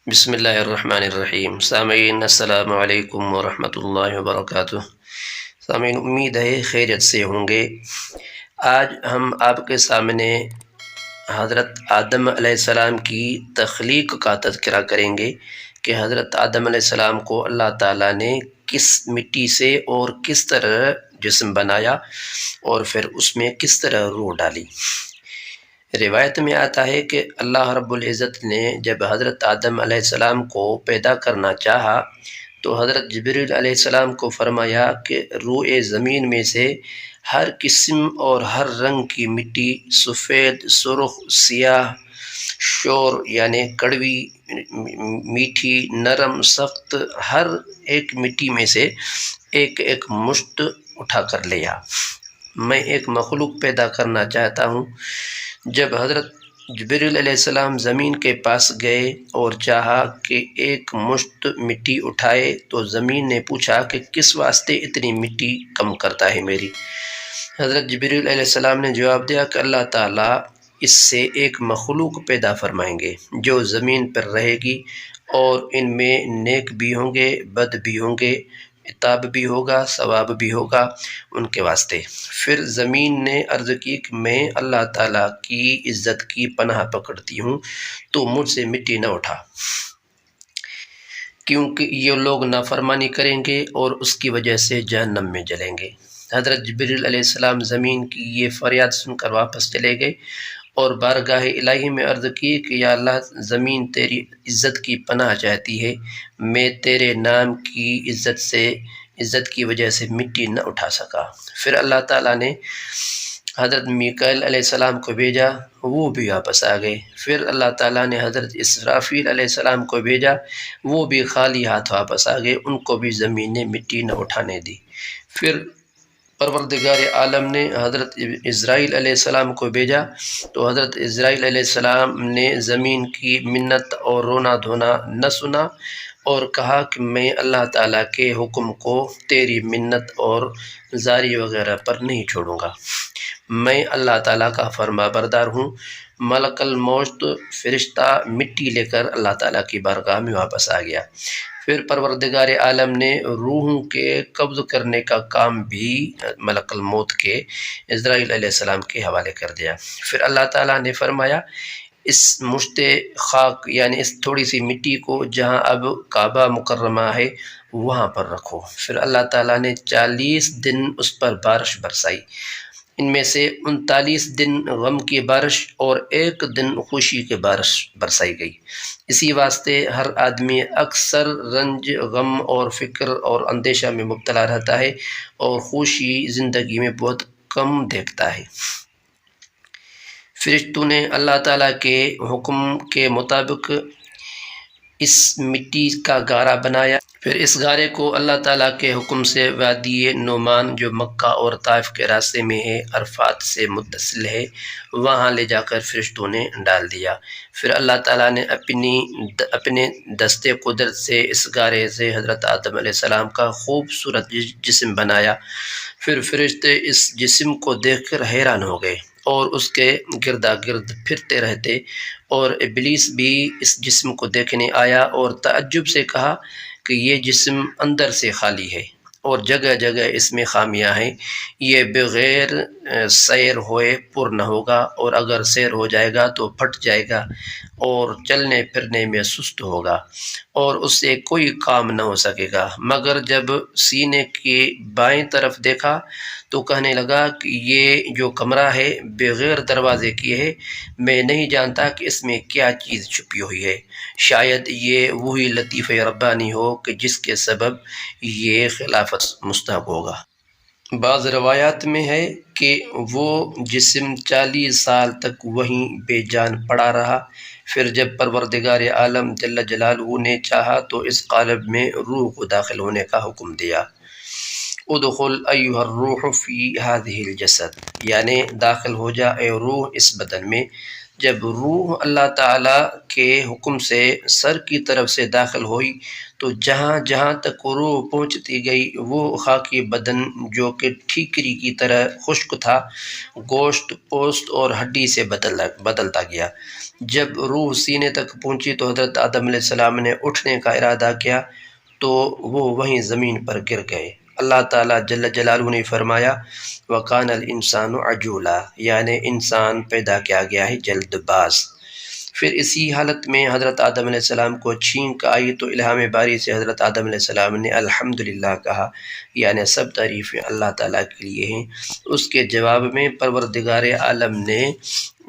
بسم اللہ الرحمن الرحیم۔ سامعین السلام علیکم ورحمۃ اللہ وبرکاتہ۔ سامعین، امید ہے خیریت سے ہوں گے۔ آج ہم آپ کے سامنے حضرت آدم علیہ السلام کی تخلیق کا تذکرہ کریں گے کہ حضرت آدم علیہ السلام کو اللہ تعالیٰ نے کس مٹی سے اور کس طرح جسم بنایا اور پھر اس میں کس طرح روح ڈالی۔ روایت میں آتا ہے کہ اللہ رب العزت نے جب حضرت آدم علیہ السلام کو پیدا کرنا چاہا تو حضرت جبریل علیہ السلام کو فرمایا کہ روئے زمین میں سے ہر قسم اور ہر رنگ کی مٹی، سفید، سرخ، سیاہ، شور یعنی کڑوی، میٹھی، نرم، سخت، ہر ایک مٹی میں سے ایک ایک مشت اٹھا کر لیا۔ میں ایک مخلوق پیدا کرنا چاہتا ہوں۔ جب حضرت جبریل علیہ السلام زمین کے پاس گئے اور چاہا کہ ایک مشت مٹی اٹھائے تو زمین نے پوچھا کہ کس واسطے اتنی مٹی کم کرتا ہے میری۔ حضرت جبریل علیہ السلام نے جواب دیا کہ اللہ تعالیٰ اس سے ایک مخلوق پیدا فرمائیں گے جو زمین پر رہے گی، اور ان میں نیک بھی ہوں گے، بد بھی ہوں گے، عتاب بھی ہوگا، ثواب بھی ہوگا ان کے واسطے۔ پھر زمین نے عرض کی کہ میں اللہ تعالیٰ کی عزت کی پناہ پکڑتی ہوں تو مجھ سے مٹی نہ اٹھا، کیونکہ یہ لوگ نافرمانی کریں گے اور اس کی وجہ سے جہنم میں جلیں گے۔ حضرت جبریل علیہ السلام زمین کی یہ فریاد سن کر واپس چلے گئے اور بارگاہ الہی میں عرض کی کہ یا اللہ، زمین تیری عزت کی پناہ چاہتی ہے، میں تیرے نام کی عزت کی وجہ سے مٹی نہ اٹھا سکا۔ پھر اللہ تعالیٰ نے حضرت میکائیل علیہ السلام کو بھیجا، وہ بھی واپس آ گئے۔ پھر اللہ تعالیٰ نے حضرت اسرافیل علیہ السلام کو بھیجا، وہ بھی خالی ہاتھ واپس آ گئے، ان کو بھی زمین نے مٹی نہ اٹھانے دی۔ پھر پروردگار عالم نے حضرت اسرائیل علیہ السلام کو بھیجا تو حضرت اسرائیل علیہ السلام نے زمین کی منت اور رونا دھونا نہ سنا اور کہا کہ میں اللہ تعالیٰ کے حکم کو تیری منت اور زاری وغیرہ پر نہیں چھوڑوں گا، میں اللہ تعالیٰ کا فرما بردار ہوں۔ ملک الموت فرشتہ مٹی لے کر اللہ تعالیٰ کی بارگاہ میں واپس آ گیا۔ پھر پروردگار عالم نے روحوں کے قبض کرنے کا کام بھی ملک الموت کے اسرائیل علیہ السلام کے حوالے کر دیا۔ پھر اللہ تعالیٰ نے فرمایا اس مشت خاک یعنی اس تھوڑی سی مٹی کو جہاں اب کعبہ مکرمہ ہے وہاں پر رکھو۔ پھر اللہ تعالیٰ نے 40 دن اس پر بارش برسائی، ان میں سے 39 دن غم کی بارش اور 1 دن خوشی کی بارش برسائی گئی۔ اسی واسطے ہر آدمی اکثر رنج، غم اور فکر اور اندیشہ میں مبتلا رہتا ہے اور خوشی زندگی میں بہت کم دیکھتا ہے۔ فرشتوں نے اللہ تعالیٰ کے حکم کے مطابق اس مٹی کا گارا بنایا۔ پھر اس گارے کو اللہ تعالیٰ کے حکم سے وادی نعمان جو مکہ اور طائف کے راستے میں ہے، عرفات سے متصل ہے، وہاں لے جا کر فرشتوں نے ڈال دیا۔ پھر اللہ تعالیٰ نے اپنے دستے قدرت سے اس گارے سے حضرت آدم علیہ السلام کا خوبصورت جسم بنایا۔ پھر فرشتے اس جسم کو دیکھ کر حیران ہو گئے اور اس کے گردا گرد پھرتے رہتے، اور ابلیس بھی اس جسم کو دیکھنے آیا اور تعجب سے کہا کہ یہ جسم اندر سے خالی ہے اور جگہ جگہ اس میں خامیاں ہیں، یہ بغیر سیر ہوئے پر نہ ہوگا، اور اگر سیر ہو جائے گا تو پھٹ جائے گا اور چلنے پھرنے میں سست ہوگا اور اس سے کوئی کام نہ ہو سکے گا۔ مگر جب سینے کی بائیں طرف دیکھا تو کہنے لگا کہ یہ جو کمرہ ہے بغیر دروازے کی ہے، میں نہیں جانتا کہ اس میں کیا چیز چھپی ہوئی ہے، شاید یہ وہی لطیف ربانی ہو کہ جس کے سبب یہ خلافت مستحق ہوگا۔ بعض روایات میں ہے کہ وہ جسم 40 سال تک وہیں بے جان پڑا رہا۔ پھر جب پروردگار عالم جل جلالہ نے چاہا تو اس قالب میں روح کو داخل ہونے کا حکم دیا۔ ادخل ایھا الروح فی ھذہ الجسد، یعنی داخل ہو جا اے روح اس بدن میں۔ جب روح اللہ تعالیٰ کے حکم سے سر کی طرف سے داخل ہوئی تو جہاں جہاں تک روح پہنچتی گئی وہ خاکی بدن جو کہ ٹھیکری کی طرح خشک تھا، گوشت، پوست اور ہڈی سے بدلتا گیا۔ جب روح سینے تک پہنچی تو حضرت آدم علیہ السلام نے اٹھنے کا ارادہ کیا تو وہ وہیں زمین پر گر گئے۔ اللہ تعالیٰ جل جلالہ نے فرمایا وَقَانَ الْإِنسَانُ عَجُولًا، یعنی انسان پیدا کیا گیا ہے جلد باز۔ پھر اسی حالت میں حضرت آدم علیہ السلام کو چھینک آئی تو الہام باری سے حضرت آدم علیہ السلام نے الحمدللہ کہا، یعنی سب تعریفیں اللہ تعالیٰ کے لیے ہیں۔ اس کے جواب میں پروردگار عالم نے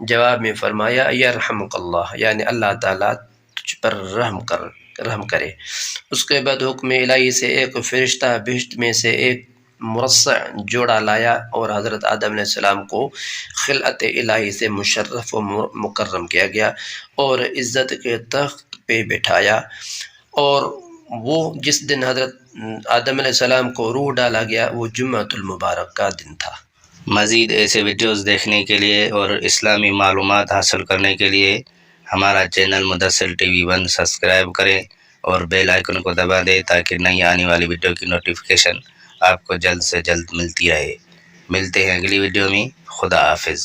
جواب میں فرمایا یرحمک اللہ، یعنی اللہ تعالیٰ تجھ پر رحم کرے۔ اس کے بعد حکم الہی سے ایک فرشتہ بہشت میں سے ایک مرصع جوڑا لایا اور حضرت آدم علیہ السلام کو خلعت الہی سے مشرف و مکرم کیا گیا اور عزت کے تخت پہ بٹھایا، اور وہ جس دن حضرت آدم علیہ السلام کو روح ڈالا گیا وہ جمعۃ المبارک کا دن تھا۔ مزید ایسے ویڈیوز دیکھنے کے لیے اور اسلامی معلومات حاصل کرنے کے لیے ہمارا channel Mudassir T V 1 subscribe کریں اور بیل آئیکن کو دبا دیں تاکہ نئی آنے والی ویڈیو کی نوٹیفیکیشن آپ کو جلد سے جلد ملتی رہے۔ ملتے ہیں اگلی ویڈیو میں۔ خدا حافظ۔